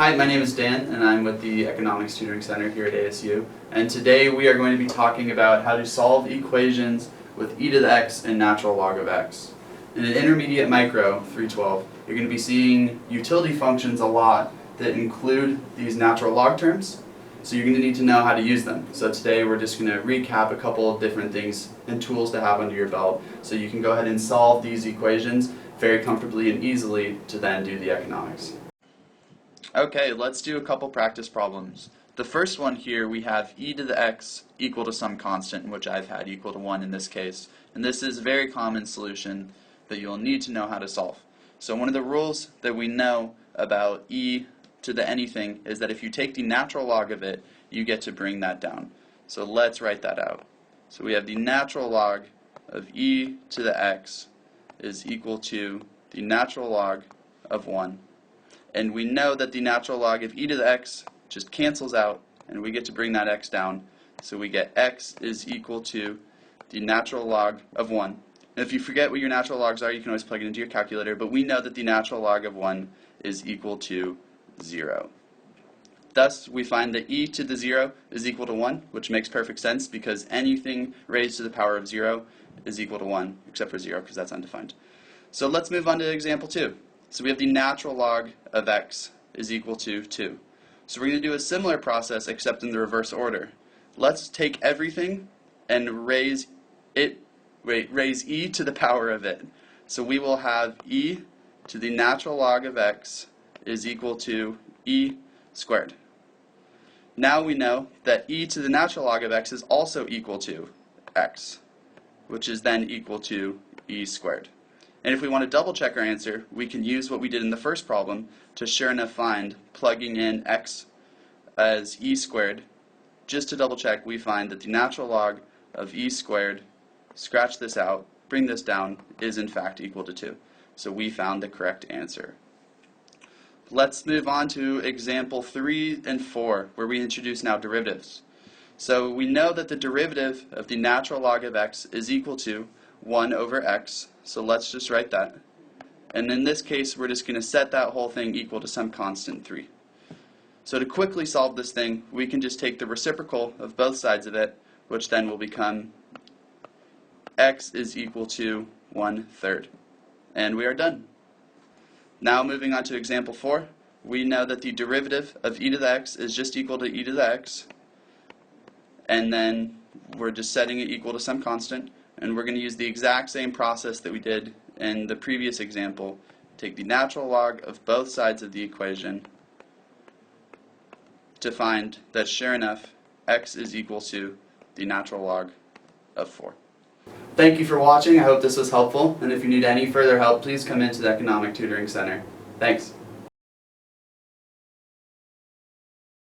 Hi, my name is Dan, and I'm with the Economics Tutoring Center here at ASU. And today we are going to be talking about how to solve equations with e to the x and natural log of x. In an intermediate micro, 312, you're going to be seeing utility functions a lot that include these natural log terms. So you're going to need to know how to use them. So today we're just going to recap a couple of different things and tools to have under your belt so you can go ahead and solve these equations very comfortably and easily to then do the economics. Okay, let's do a couple practice problems. The first one here, we have e to the x equal to some constant, which I've had equal to 1 in this case. And this is a very common solution that you'll need to know how to solve. So one of the rules that we know about e to the anything is that if you take the natural log of it, you get to bring that down. So let's write that out. So we have the natural log of e to the x is equal to the natural log of 1. And we know that the natural log of e to the x just cancels out, and we get to bring that x down. So we get x is equal to the natural log of 1. And if you forget what your natural logs are, you can always plug it into your calculator, but we know that the natural log of 1 is equal to 0. Thus, we find that e to the 0 is equal to 1, which makes perfect sense because anything raised to the power of 0 is equal to 1, except for 0 because that's undefined. So let's move on to example 2. So we have the natural log of x is equal to 2. So we're going to do a similar process except in the reverse order. Let's take everything and raise e to the power of it. So we will have e to the natural log of x is equal to e squared. Now we know that e to the natural log of x is also equal to x, which is then equal to e squared. And if we want to double check our answer, we can use what we did in the first problem to sure enough find plugging in x as e squared. Just to double check, we find that the natural log of e squared, scratch this out, bring this down, is in fact equal to 2. So we found the correct answer. Let's move on to example 3 and 4, where we introduce now derivatives. So we know that the derivative of the natural log of x is equal to 1 over x, so let's just write that. And in this case, we're just going to set that whole thing equal to some constant 3. So to quickly solve this thing, we can just take the reciprocal of both sides of it, which then will become x is equal to 1/3. And we are done. Now moving on to example 4, we know that the derivative of e to the x is just equal to e to the x, and then we're just setting it equal to some constant, and we're going to use the exact same process that we did in the previous example. Take the natural log of both sides of the equation to find that sure enough x is equal to the natural log of 4. Thank you for watching. I hope this was helpful, and if you need any further help, please come into the Economic Tutoring Center. Thanks.